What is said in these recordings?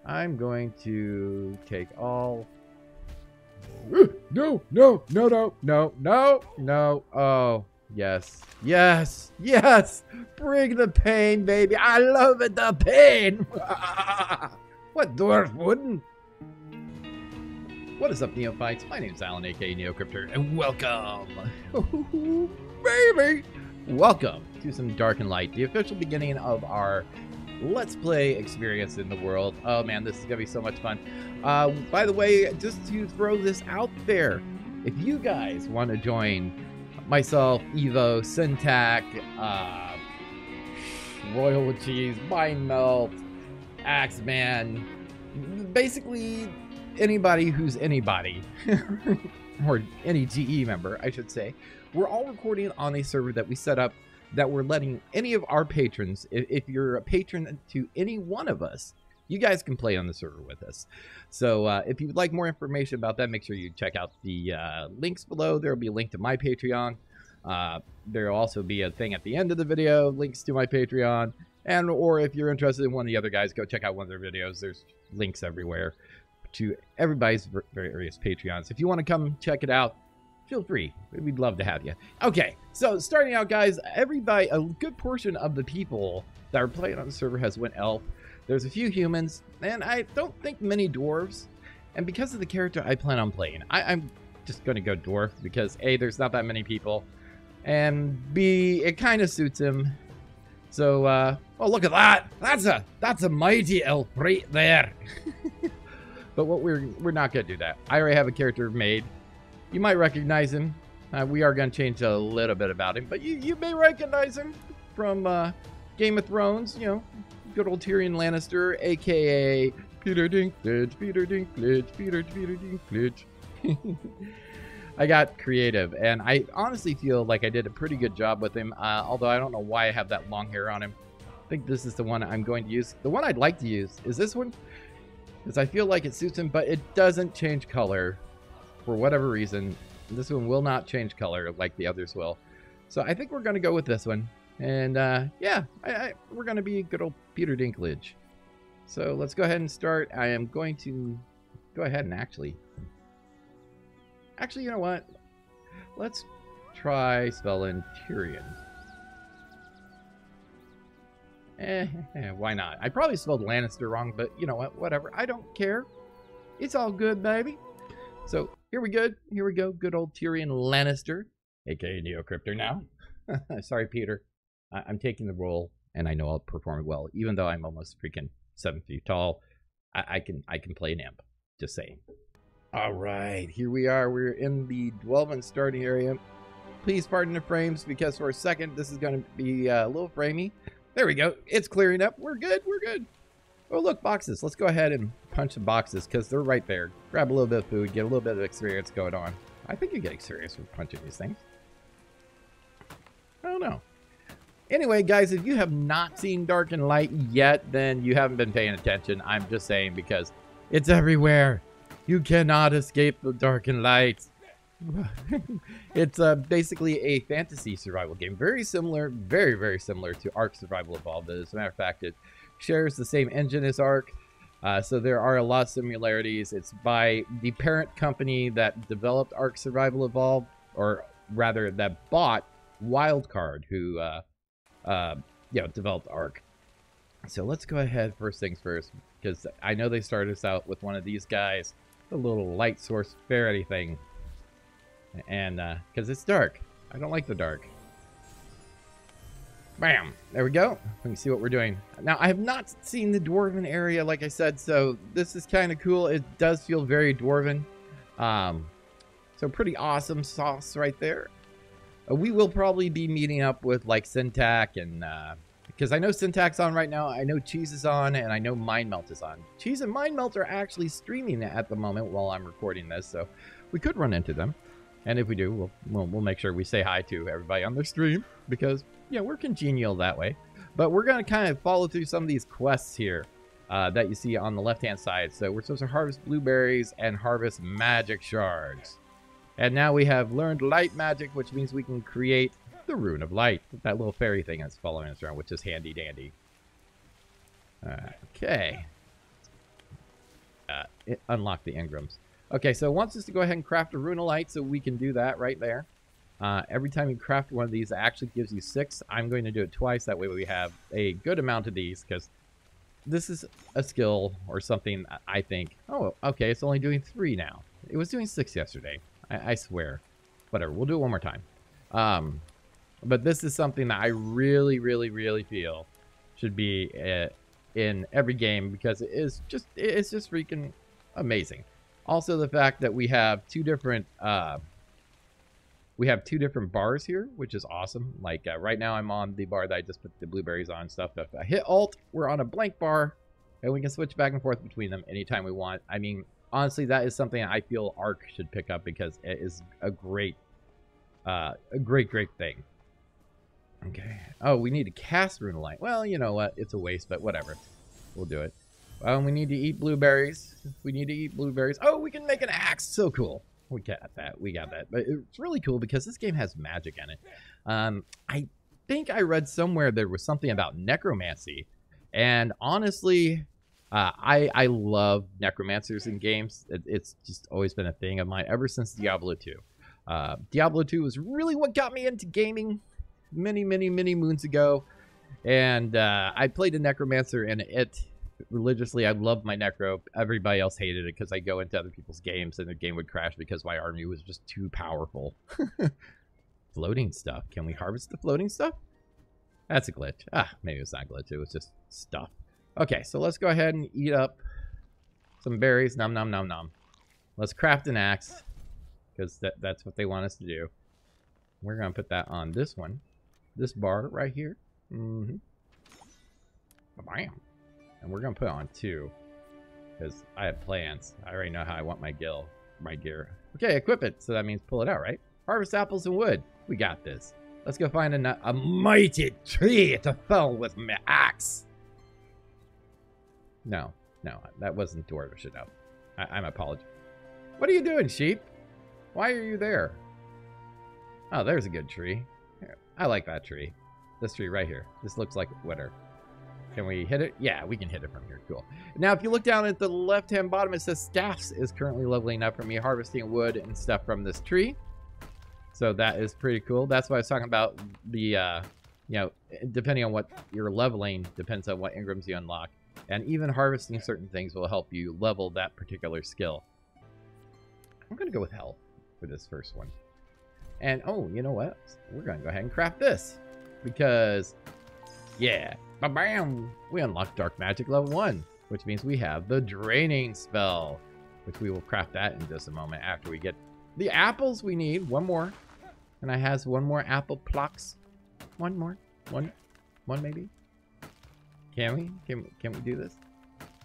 I'm going to take all... No, no, no, no, no, no. No. Oh, yes. Yes. Yes. Bring the pain, baby. I love it, the pain. What dwarf wouldn't? What is up, Neophytes? My name's Alan, aka NeoCrypter, and welcome, baby, welcome to some Dark and Light, the official beginning of our Let's Play experience in the world. Oh man, this is gonna be so much fun. By the way, just to throw this out there, if you guys want to join myself, Evo, Syntac, Royal with Cheese, Mind Melt, Axeman, basically anybody who's anybody, or any GE member, I should say, we're all recording on a server that we set up that we're letting any of our patrons, if you're a patron to any one of us, you guys can play on the server with us. So if you would like more information about that, make sure you check out the links below. There will be a link to my Patreon. There will also be a thing at the end of the video, links to my Patreon. And or if you're interested in one of the other guys, go check out one of their videos. There's links everywhere to everybody's various Patreons. If you want to come check it out, feel free. We'd love to have you. Okay, so starting out, guys, everybody, a good portion of the people that are playing on the server has went elf. There's a few humans, and I don't think many dwarves. And because of the character I plan on playing, I'm just going to go dwarf because A, there's not that many people, and B, it kind of suits him. So, oh, look at that. That's a mighty elf right there. But what we're not going to do that. I already have a character made. You might recognize him. We are going to change a little bit about him, but you may recognize him from Game of Thrones, you know, good old Tyrion Lannister, a.k.a. Peter Dinklage, Peter Dinklage, Peter Dinklage. I got creative, and I honestly feel like I did a pretty good job with him, although I don't know why I have that long hair on him. I think this is the one I'm going to use. The one I'd like to use is this one, because I feel like it suits him, but it doesn't change color for whatever reason. This one will not change color like the others will. So I think we're going to go with this one. And yeah, we're going to be good old Peter Dinklage. So let's go ahead and start. I am going to go ahead and actually, you know what? Let's try spelling Tyrion. Why not? I probably spelled Lannister wrong, but you know what? Whatever. I don't care. It's all good, baby. So here we go. Here we go. Good old Tyrion Lannister, aka NeoCrypter now. Sorry, Peter. I'm taking the role, and I know I'll perform it well, even though I'm almost freaking 7 feet tall. I can play an imp. Just saying. All right, here we are. We're in the Dwellman starting area. Please pardon the frames because for a second this is going to be a little framey. There we go. It's clearing up. We're good. We're good. Oh, look, boxes. Let's go ahead and punch the boxes because they're right there. Grab a little bit of food, get a little bit of experience going on. I think you get experience with punching these things. I don't know. Anyway, guys, if you have not seen Dark and Light yet, then you haven't been paying attention. I'm just saying because it's everywhere. You cannot escape the Dark and Light. It's basically a fantasy survival game. Very similar, very, very similar to Ark Survival Evolved. As a matter of fact, it shares the same engine as Ark. So there are a lot of similarities. It's by the parent company that developed Ark Survival Evolved, or rather that bought Wildcard, who developed Ark. So let's go ahead first things first, because I know they started us out with one of these guys, a little light source ferrety thing, and because it's dark. I don't like the dark. Bam! There we go. Let me see what we're doing. Now, I have not seen the Dwarven area, like I said, so this is kind of cool. It does feel very Dwarven. So pretty awesome sauce right there. We will probably be meeting up with, like, Syntac, and because I know Syntac's on right now, I know Cheese is on, and I know Mind Melt is on. Cheese and Mind Melt are actually streaming at the moment while I'm recording this, so we could run into them. And if we do, we'll make sure we say hi to everybody on their stream, because, yeah, we're congenial that way. But we're going to kind of follow through some of these quests here that you see on the left-hand side. So we're supposed to harvest blueberries and harvest magic shards. And now we have learned light magic, which means we can create the Rune of Light. That little fairy thing that's following us around, which is handy-dandy. Okay. unlock the engrams. Okay, so it wants us to go ahead and craft a runelite, so we can do that right there. Every time you craft one of these, it actually gives you 6. I'm going to do it twice. That way we have a good amount of these, because this is a skill or something I think. Oh, okay, it's only doing 3 now. It was doing 6 yesterday. I swear. Whatever, we'll do it one more time. But this is something that I really, really, really feel should be in every game, because it's just freaking amazing. Also, the fact that we have two different bars here, which is awesome. Like right now, I'm on the bar that I just put the blueberries on and stuff. If I hit Alt, we're on a blank bar, and we can switch back and forth between them anytime we want. I mean, honestly, that is something I feel Arc should pick up, because it is a great thing. Okay. Oh, we need to cast runelite. Well, you know what? It's a waste, but whatever. We'll do it. We need to eat blueberries. We need to eat blueberries. Oh, we can make an axe. So cool. We got that. We got that. But it's really cool because this game has magic in it. I think I read somewhere there was something about necromancy. And honestly, I love necromancers in games. It's just always been a thing of mine ever since Diablo 2. Diablo 2 was really what got me into gaming many moons ago. And I played a necromancer, and it religiously, I loved my necro. Everybody else hated it because I go into other people's games and the game would crash because my army was just too powerful. Floating stuff. Can we harvest the floating stuff? That's a glitch. Maybe it's not a glitch. It was just stuff. Okay, so let's go ahead and eat up some berries. Nom nom nom nom. Let's craft an axe, because that's what they want us to do. We're going to put that on this one. This bar right here. Bam. And we're going to put it on 2, because I have plans. I already know how I want my gear. Okay, equip it. So that means pull it out, right? Harvest apples and wood. We got this. Let's go find a mighty tree to fell with my axe. No, that wasn't dwarvish enough. I'm apologizing. What are you doing, sheep? Why are you there? Oh, there's a good tree. I like that tree. This tree right here. This looks like winter. Can we hit it? Yeah, we can hit it from here. Cool. Now, if you look down at the left-hand bottom, it says staffs is currently leveling up for me, harvesting wood and stuff from this tree. So that is pretty cool. That's why I was talking about the, you know, depending on what you're leveling, depends on what engrams you unlock. And even harvesting certain things will help you level that particular skill. I'm going to go with health for this first one. And, oh, you know what? We're going to go ahead and craft this. Because, yeah, bam! We unlocked Dark Magic level 1, which means we have the Draining spell, which we will craft that in just a moment after we get the apples we need. One more. And I has one more apple plucks. One more. One maybe? Can we? Can we do this?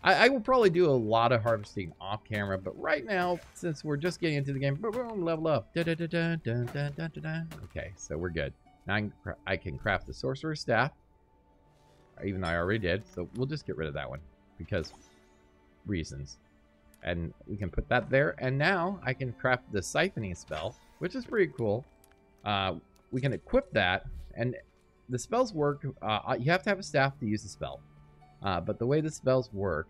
I will probably do a lot of harvesting off camera, but right now, since we're just getting into the game, boom, level up. Okay, so we're good. Now I can craft the Sorcerer's Staff, even though I already did, so we'll just get rid of that one, because reasons. And we can put that there, and now I can craft the Siphoning spell, which is pretty cool. We can equip that, and the spells work. You have to have a staff to use the spell. But the way the spells work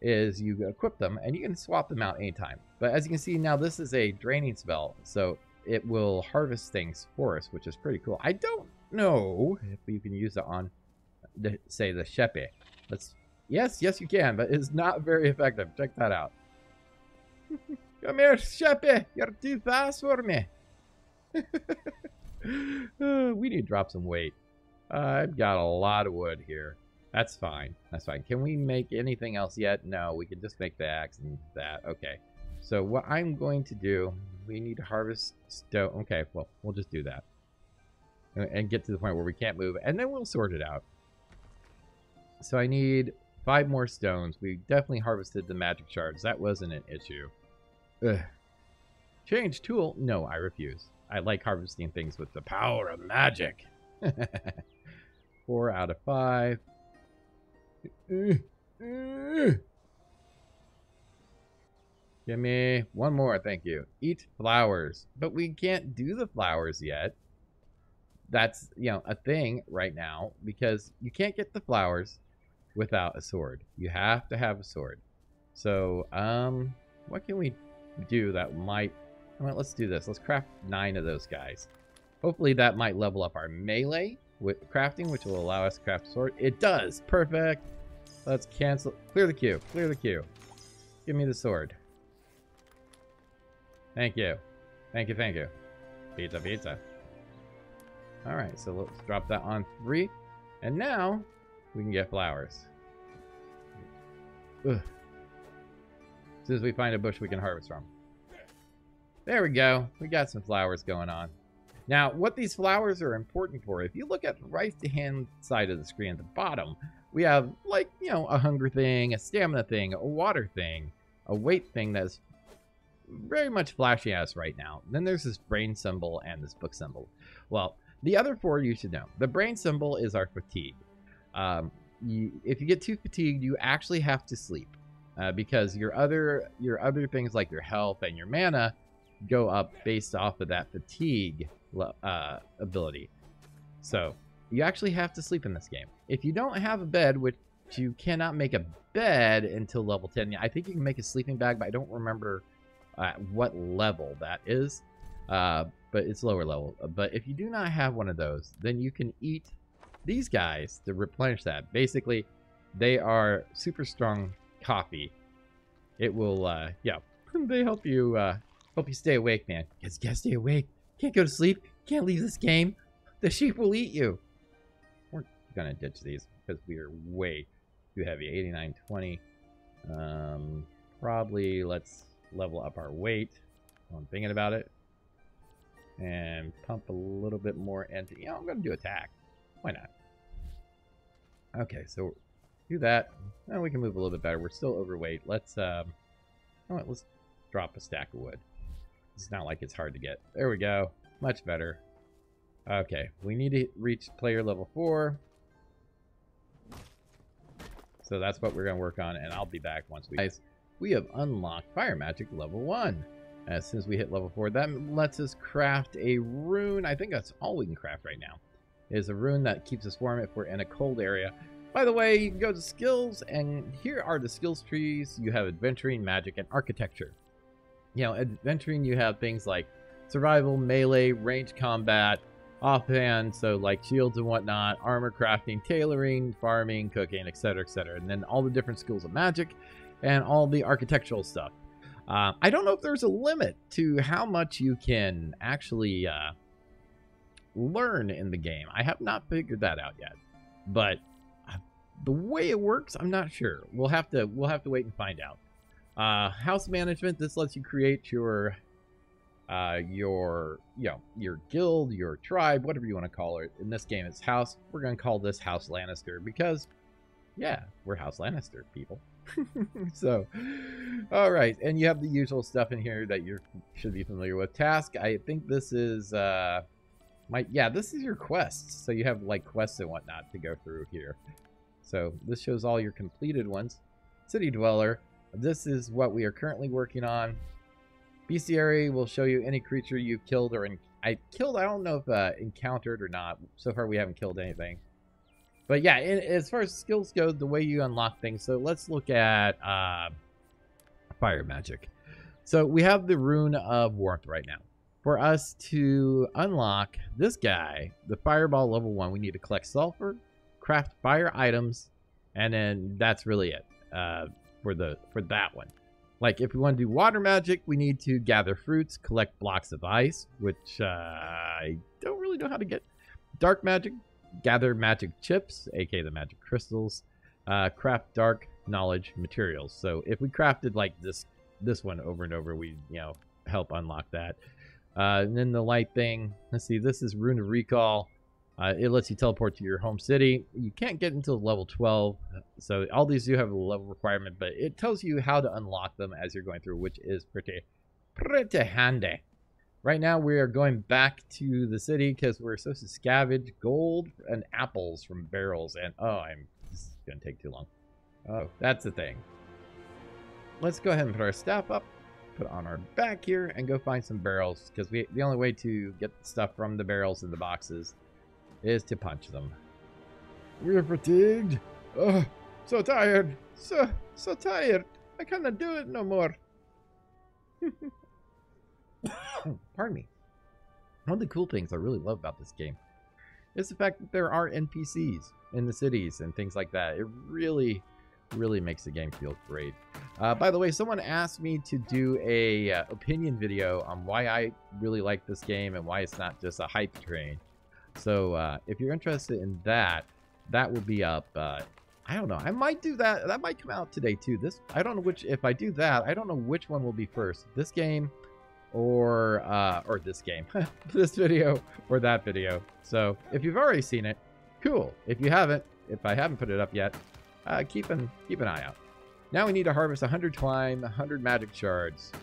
is you equip them, and you can swap them out anytime. But as you can see now, this is a draining spell, so it will harvest things for us, which is pretty cool. I don't know if you can use it on, say, the Shepe. Yes, you can, but it's not very effective. Check that out. Come here, Shepe. You're too fast for me. We need to drop some weight. I've got a lot of wood here. That's fine. That's fine. Can we make anything else yet? No, we can just make the axe and that. Okay. So what I'm going to do, we need to harvest stone. Okay, well, we'll just do that. And get to the point where we can't move, and then we'll sort it out. So I need 5 more stones. We definitely harvested the magic shards. That wasn't an issue. Ugh. Change tool? No, I refuse. I like harvesting things with the power of magic. 4 out of 5. Give me one more, thank you. Eat flowers. But we can't do the flowers yet. That's, you know, a thing right now, because you can't get the flowers without a sword. You have to have a sword. So, what can we do that might... Well, let's do this. Let's craft 9 of those guys. Hopefully that might level up our melee with crafting, which will allow us to craft a sword. It does! Perfect! Let's cancel... Clear the queue. Clear the queue. Give me the sword. Thank you. Thank you, thank you. Pizza, pizza. Alright, so let's drop that on 3. And now, we can get flowers. Ugh. As soon as we find a bush we can harvest from. There we go. We got some flowers going on. Now, what these flowers are important for, if you look at the right-hand side of the screen at the bottom, we have, like, you know, a hunger thing, a stamina thing, a water thing, a weight thing that's very much flashing at us right now. Then there's this brain symbol and this book symbol. Well, the other 4 you should know. The brain symbol is our fatigue. If you get too fatigued, you actually have to sleep because your other things like your health and your mana go up based off of that fatigue ability. So you actually have to sleep in this game. If you don't have a bed, which you cannot make a bed until level 10. I think you can make a sleeping bag, but I don't remember what level that is. But it's lower level. But if you do not have one of those, then you can eat these guys to replenish that. Basically, they are super strong coffee. It will, yeah, they help you stay awake, man. Because you gotta stay awake. Can't go to sleep. Can't leave this game. The sheep will eat you. We're gonna ditch these because we are way too heavy. 89, 20. Probably let's level up our weight. I'm thinking about it. And pump a little bit more into, you know, I'm going to do attack. Why not? Okay, so do that. Now we can move a little bit better. We're still overweight. Let's drop a stack of wood. It's not like it's hard to get. There we go. Much better. Okay, we need to reach player level 4. So that's what we're going to work on, and I'll be back once we... Guys, we have unlocked fire magic level 1. As soon as we hit level 4, that lets us craft a rune. I think that's all we can craft right now. Is a rune that keeps us warm if we're in a cold area. By the way, you can go to skills, and here are the skills trees. You have adventuring, magic, and architecture. You know, adventuring, you have things like survival, melee, range combat, offhand, so like shields and whatnot, armor crafting, tailoring, farming, cooking, etc., etc. And then all the different schools of magic and all the architectural stuff. I don't know if there's a limit to how much you can actually learn in the game. I have not figured that out yet, but the way it works, I'm not sure. We'll have to wait and find out. House management. This lets you create your guild, your tribe, whatever you want to call it. In this game, it's house. We're going to call this House Lannister because, yeah, we're House Lannister people. So, all right, and you have the usual stuff in here that you should be familiar with. Task, I think this is this is your quests. So you have like quests and whatnot to go through here. So this shows all your completed ones. City Dweller, this is what we are currently working on. Bestiary will show you any creature you've killed or I don't know if encountered or not. So far we haven't killed anything. But yeah, as far as skills go, the way you unlock things. So let's look at fire magic. So we have the rune of warmth right now. For us to unlock this guy, the fireball level 1, we need to collect sulfur, craft fire items, and then that's really it for that one. Like if we want to do water magic, we need to gather fruits, collect blocks of ice, which I don't really know how to get. Dark magic. Gather magic chips, aka the magic crystals, craft dark knowledge materials. So if we crafted like this one over and over, we help unlock that. And then the light thing, let's see, this is Rune of Recall. It lets you teleport to your home city. You can't get until level 12, so all these do have a level requirement, but it tells you how to unlock them as you're going through, which is pretty handy. Right now, we are going back to the city because we're supposed to scavenge gold and apples from barrels. And, this is going to take too long. Oh, that's the thing. Let's go ahead and put our staff up, put it on our back here, and go find some barrels. Because the only way to get stuff from the barrels in the boxes is to punch them. We're fatigued. Oh, so tired. So tired. I cannot do it no more. Pardon me. One of the cool things I really love about this game is the fact that there are NPCs in the cities and things like that. It really makes the game feel great. By the way, someone asked me to do a opinion video on why I really like this game and why it's not just a hype train. So if you're interested in that, that will be up. I don't know. I might do that. That might come out today too. I don't know which. If I do that, I don't know which one will be first. This game, or this game, this video, or that video. So if you've already seen it, cool. If you haven't, if I haven't put it up yet, keep an eye out. Now we need to harvest 100 twine, 100 magic shards,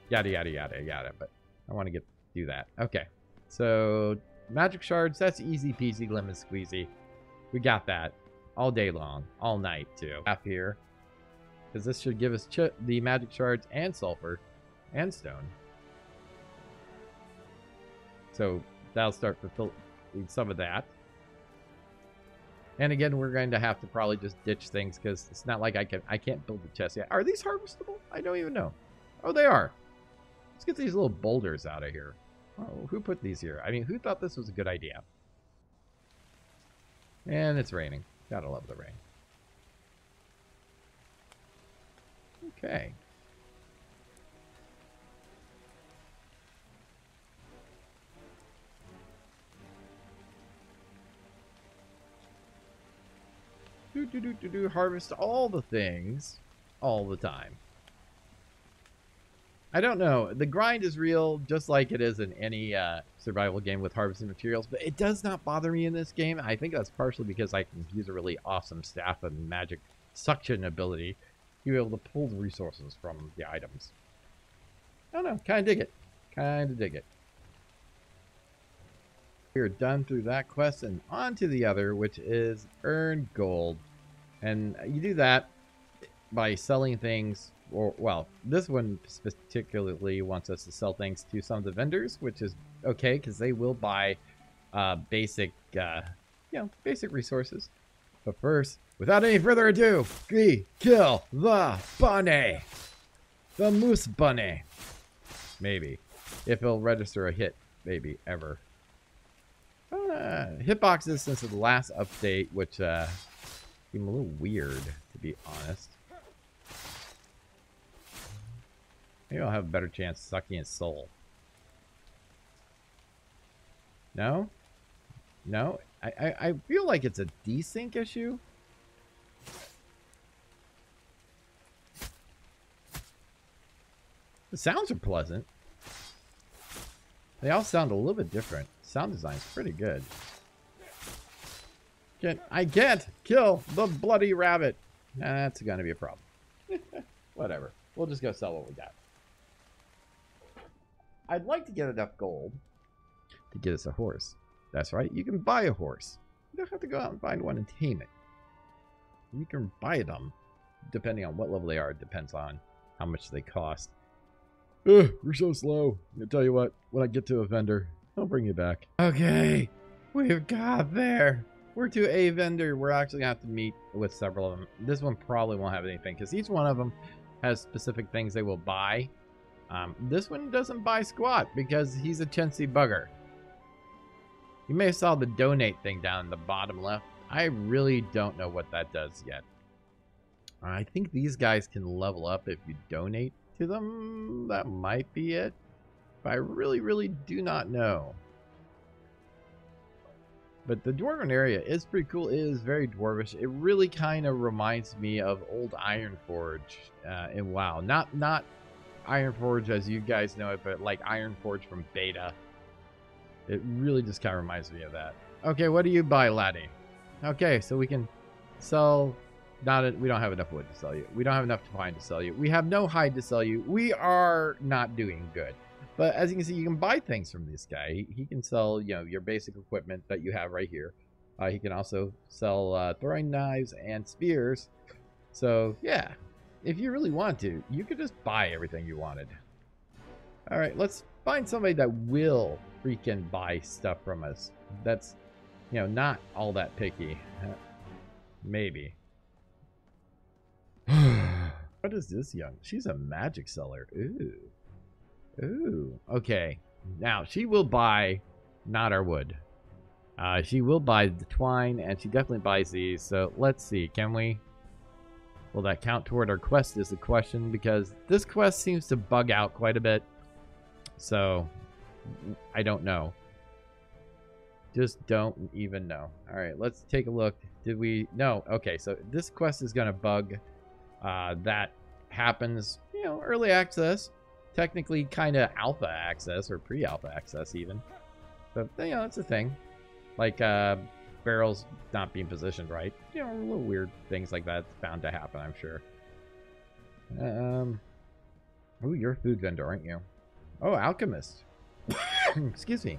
yada yada yada yada. But I want to do that. Okay. So magic shards, that's easy peasy lemon squeezy. We got that all day long, all night too. Half here, because this should give us the magic shards and sulfur and stone. So that'll start fulfilling some of that. And again, we're going to have to probably just ditch things because it's not like I can't build the chest yet. Are these harvestable? I don't even know. Oh, they are. Let's get these little boulders out of here. Oh, who put these here? I mean, who thought this was a good idea? And it's raining. Gotta love the rain. Okay. Harvest all the things all the time. I don't know. The grind is real, just like it is in any survival game with harvesting materials, but it does not bother me in this game. I think that's partially because I can use a really awesome staff and magic suction ability to be able to pull the resources from the items. I don't know. Kind of dig it. Kind of dig it. We're done through that quest and on to the other, which is earn gold. And you do that by selling things, or, well, this one particularly wants us to sell things to some of the vendors, which is okay, because they will buy basic, basic resources. But first, without any further ado, we kill the bunny. The moose bunny. Maybe. If it'll register a hit, maybe, ever. Hitboxes since the last update, which seem a little weird, to be honest. Maybe I'll have a better chance sucking his soul. No? No? I feel like it's a desync issue. The sounds are pleasant. They all sound a little bit different. Sound design's pretty good. I can't kill the bloody rabbit. That's gonna be a problem. Whatever. We'll just go sell what we got. I'd like to get enough gold to get us a horse. That's right. You can buy a horse. You don't have to go out and find one and tame it. You can buy them, depending on what level they are. It depends on how much they cost. We're so slow. I'll tell you what, when I get to a vendor, I'll bring you back. Okay, we've got there. We're to a vendor. We're actually going to have to meet with several of them. This one probably won't have anything because each one of them has specific things they will buy. This one doesn't buy squat because he's a chintzy bugger. You may have saw the donate thing down in the bottom left. I really don't know what that does yet. I think these guys can level up if you donate to them. That might be it. But I really do not know. But the Dwarven area is pretty cool. It is very dwarvish. It really kind of reminds me of old Ironforge in WoW. Not Ironforge as you guys know it, but like Ironforge from beta. It really just kind of reminds me of that. Okay, what do you buy, laddie? Okay, so we can sell. We don't have enough wood to sell you. We don't have enough twine to sell you. We have no hide to sell you. We are not doing good. But as you can see, you can buy things from this guy. He can sell, your basic equipment that you have right here. He can also sell throwing knives and spears. So yeah, if you really want to, you could just buy everything you wanted. All right, let's find somebody that will freaking buy stuff from us. That's, not all that picky. Maybe. What is this young? She's a magic seller. Ooh. Ooh. Okay. Now, she will buy not our wood. She will buy the twine, and she definitely buys these. So, let's see. Can we... Will that count toward our quest is the question, because this quest seems to bug out quite a bit. So, I don't know. Just don't even know. Alright, let's take a look. Did we... No. Okay, so this quest is going to bug. That happens, you know, early access. Technically kind of alpha access, or pre-alpha access even. But, you know, it's a thing. Like, barrels not being positioned right. You know, little weird things like that bound to happen, I'm sure. Ooh, you're a food vendor, aren't you? Oh, alchemist. Excuse me,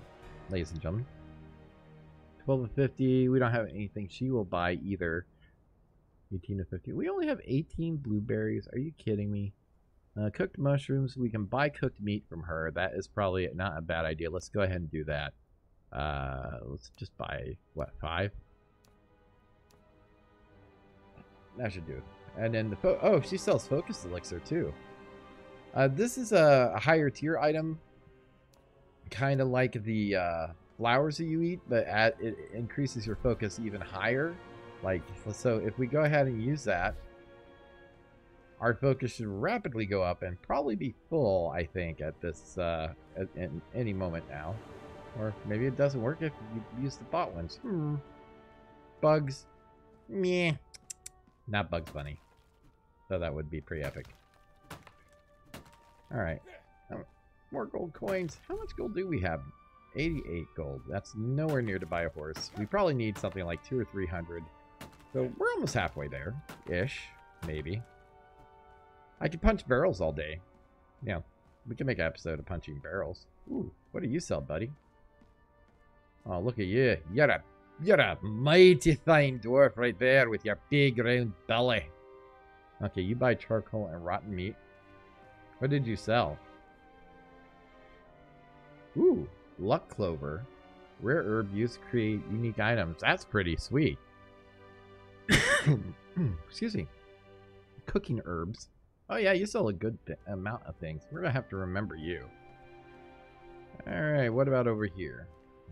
ladies and gentlemen. 12 to 50. We don't have anything she will buy either. 18 to 50. We only have 18 blueberries. Are you kidding me? Cooked mushrooms. We can buy cooked meat from her. That is probably not a bad idea. Let's go ahead and do that. Let's just buy, what, 5? That should do. And then the oh, she sells focus elixir too. This is a higher tier item, kind of like the flowers that you eat, but it increases your focus even higher. Like, so if we go ahead and use that, our focus should rapidly go up and probably be full, I think, at this at any moment now. Or maybe it doesn't work if you use the bot ones. Bugs. Meh. Not Bugs Bunny. So that would be pretty epic. Alright. More gold coins. How much gold do we have? 88 gold. That's nowhere near to buy a horse. We probably need something like 200 or 300. So we're almost halfway there. Ish. Maybe. I could punch barrels all day. Yeah. We can make an episode of punching barrels. Ooh. What do you sell, buddy? Oh, look at you. You're a mighty fine dwarf right there with your big round belly. Okay, you buy charcoal and rotten meat. What did you sell? Ooh, luck clover. Rare herb used to create unique items. That's pretty sweet. Excuse me. Cooking herbs. Oh yeah, you sell a good amount of things. We're gonna have to remember you. Alright, what about over here?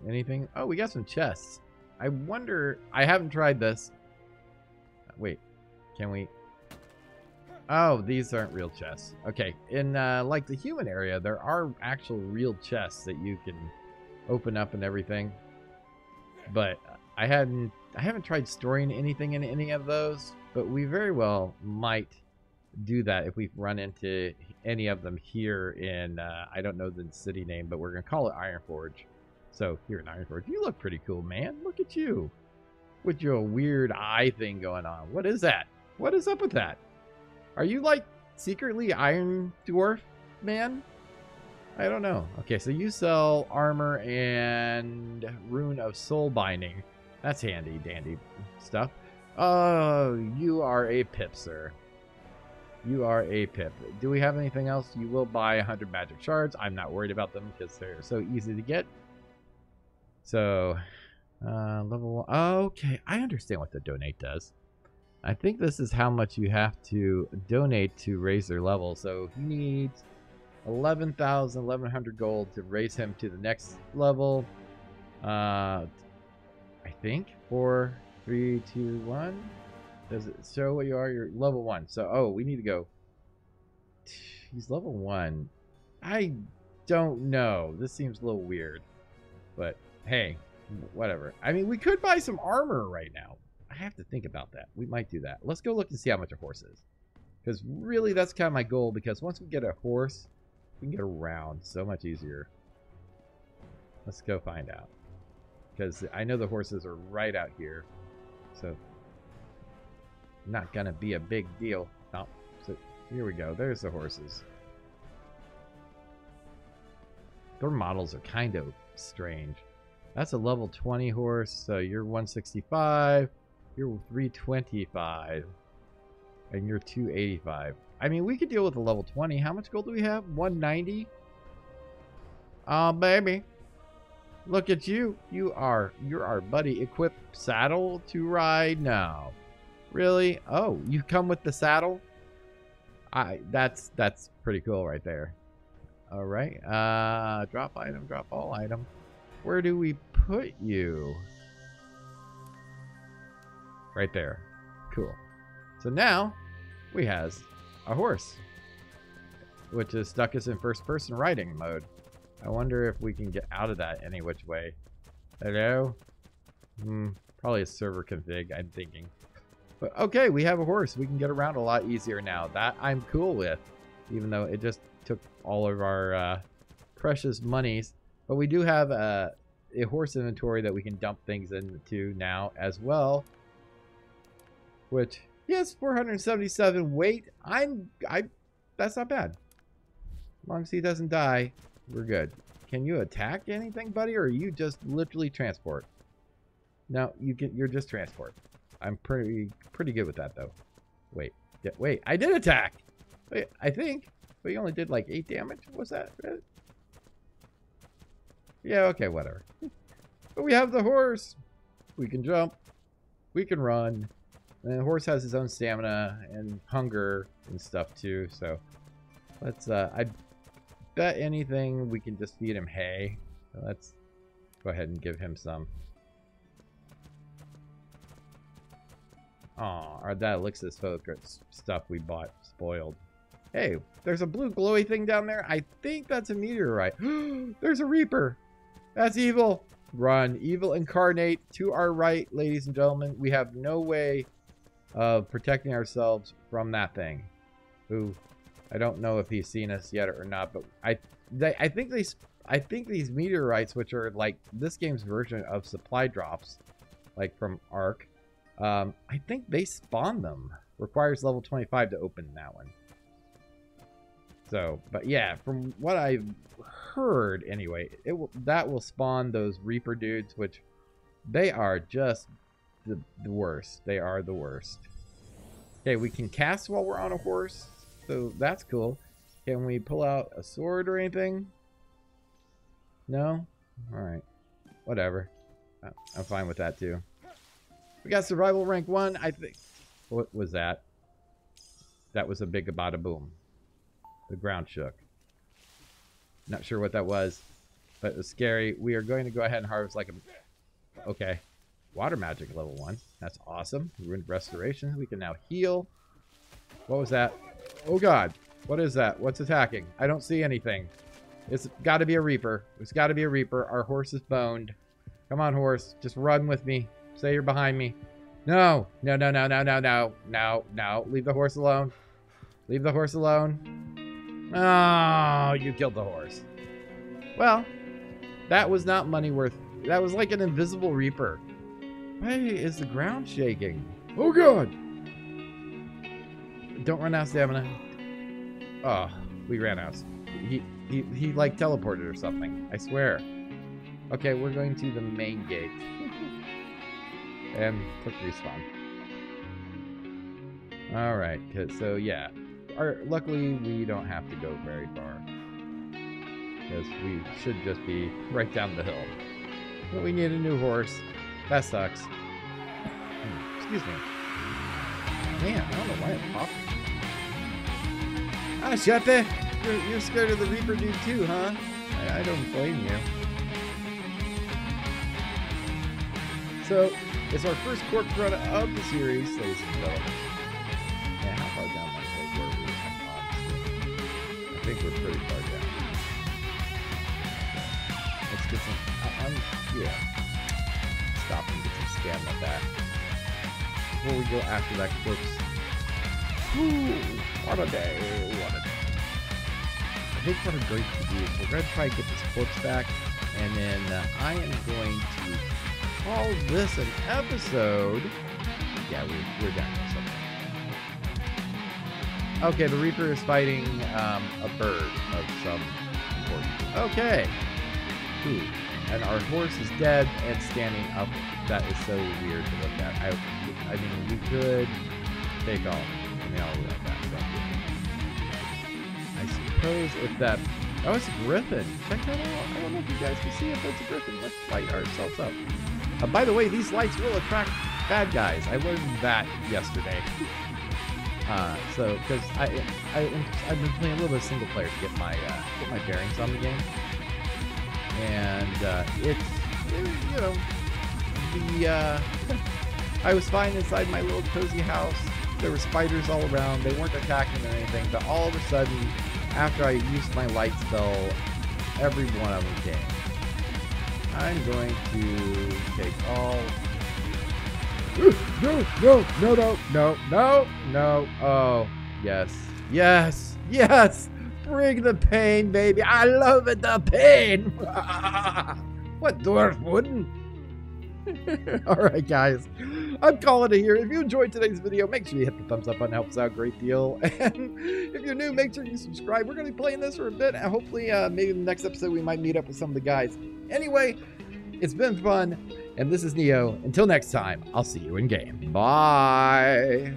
Anything? Oh, we got some chests. I wonder... I haven't tried this. Wait. Can we... Oh, these aren't real chests. Okay. In, like, the human area, there are actual real chests that you can open up and everything. But I haven't tried storing anything in any of those. But we very well might do that if we run into any of them here in... I don't know the city name, but we're going to call it Ironforge. So, here in Ironforge, you look pretty cool, man. Look at you. With your weird eye thing going on. What is that? What is up with that? Are you, like, secretly Iron Dwarf, man? I don't know. Okay, so you sell armor and Rune of Soul Binding. That's handy dandy stuff. Oh, you are a pip, sir. You are a pip. Do we have anything else? You will buy 100 magic shards. I'm not worried about them because they're so easy to get. So, level 1. Okay, I understand what the donate does. I think this is how much you have to donate to raise their level. So he needs 11,100 gold to raise him to the next level. I think 4, 3, 2, 1. Does it show what you are? You're level 1. So, oh, we need to go. He's level 1. I don't know. This seems a little weird, but hey, whatever. I mean, we could buy some armor right now. I have to think about that. We might do that. Let's go look and see how much a horse is. Because really, that's kind of my goal. Because once we get a horse, we can get around so much easier. Let's go find out. Because I know the horses are right out here. So, not going to be a big deal. Oh, so here we go. There's the horses. Their models are kind of strange. That's a level 20 horse, so you're 165, you're 325, and you're 285. I mean, we could deal with a level 20. How much gold do we have? 190? Oh, baby. Look at you. You're our buddy. Equip saddle to ride? No. Really? Oh, you come with the saddle? That's pretty cool right there. All right. Drop item, drop all item. Where do we put you? Right there. Cool. So now we has a horse, which is stuck us in first person riding mode. I wonder if we can get out of that any which way. Hello? Probably a server config, I'm thinking. But okay, we have a horse. We can get around a lot easier now. That I'm cool with, even though it just took all of our precious monies. But we do have a horse inventory that we can dump things into now as well. Which, yes, 477 weight. That's not bad. As long as he doesn't die, we're good. Can you attack anything, buddy, or are you just literally transport? No, you're just transport. I'm pretty good with that though. Wait, I did attack. Wait, I think, but you only did like 8 damage. What's that? Yeah, okay, whatever. But we have the horse. We can jump. We can run. And the horse has his own stamina and hunger and stuff too. So let's. I bet anything we can just feed him hay. So let's go ahead and give him some. Aw, that Elixir's focus stuff we bought spoiled. Hey, there's a blue glowy thing down there. I think that's a meteorite. There's a Reaper. That's evil. Run. Evil incarnate to our right, ladies and gentlemen. We have no way of protecting ourselves from that thing. Who, I don't know if he's seen us yet or not, but I think these meteorites, which are like this game's version of supply drops, like from Ark, I think they spawn them. Requires level 25 to open that one. So, but yeah, from what I've heard anyway, that will spawn those Reaper dudes, which they are just the worst. They are the worst. Okay, we can cast while we're on a horse, so that's cool. Can we pull out a sword or anything? No? Alright. Whatever. I'm fine with that too. We got survival rank 1, I think. What was that? That was a big bada boom. The ground shook. Not sure what that was, but it was scary. We are going to go ahead and harvest like a... Okay. Water magic level 1. That's awesome. Ruined restoration. We can now heal. What was that? Oh god. What is that? What's attacking? I don't see anything. It's got to be a Reaper. It's got to be a Reaper. Our horse is boned. Come on, horse. Just run with me. Say you're behind me. No. No, no, no, no, no, no. No, no. Leave the horse alone. Leave the horse alone. Oh, you killed the horse. Well, that was not money worth. That was like an invisible Reaper. Why is the ground shaking? Oh, God. Don't run out of stamina. Oh, we ran out. He like teleported or something. I swear. Okay, we're going to the main gate. And click respawn. Alright, so yeah. Luckily, we don't have to go very far. Because we should just be right down the hill. But we need a new horse. That sucks. Excuse me. Man, I don't know why I'm popping. Ah, Shepe! You're scared of the Reaper dude too, huh? I don't blame you. So, it's our first cork run of the series, ladies and gentlemen. Yeah, how far down my head were we? I think we're pretty far down. Let's get some... yeah. Stop and get some stamina back. Before we go after that corpse. Woo! What a day! What a day! I think what I'm going to do is we're going to try and get this corpse back, and then I am going to call this an episode. Yeah, we're done with something. Okay, the Reaper is fighting a bird of some importance. Okay. Ooh. And our horse is dead and standing up. That is so weird to look at. I mean, we could take off. I mean, I'll let that go. I suppose if that... Oh, it's a griffin. Check that out. I don't know if you guys can see if that's a griffin. Let's light ourselves up. By the way, these lights will attract bad guys. I learned that yesterday. So because I've been playing a little bit of single player to get my bearings on the game, and it's you know the I was fine inside my little cozy house. There were spiders all around. They weren't attacking or anything, but all of a sudden, after I used my light spell, every one of them came. I'm going to take all. No. Oh, yes. Bring the pain, baby. I love it, the pain. What dwarf wouldn't? Alright guys, I'm calling it here. If you enjoyed today's video, make sure you hit the thumbs up button. It helps out a great deal. And if you're new, make sure you subscribe. We're going to be playing this for a bit, and hopefully maybe in the next episode we might meet up with some of the guys. Anyway, it's been fun, and this is Neo. Until next time, I'll see you in game. Bye.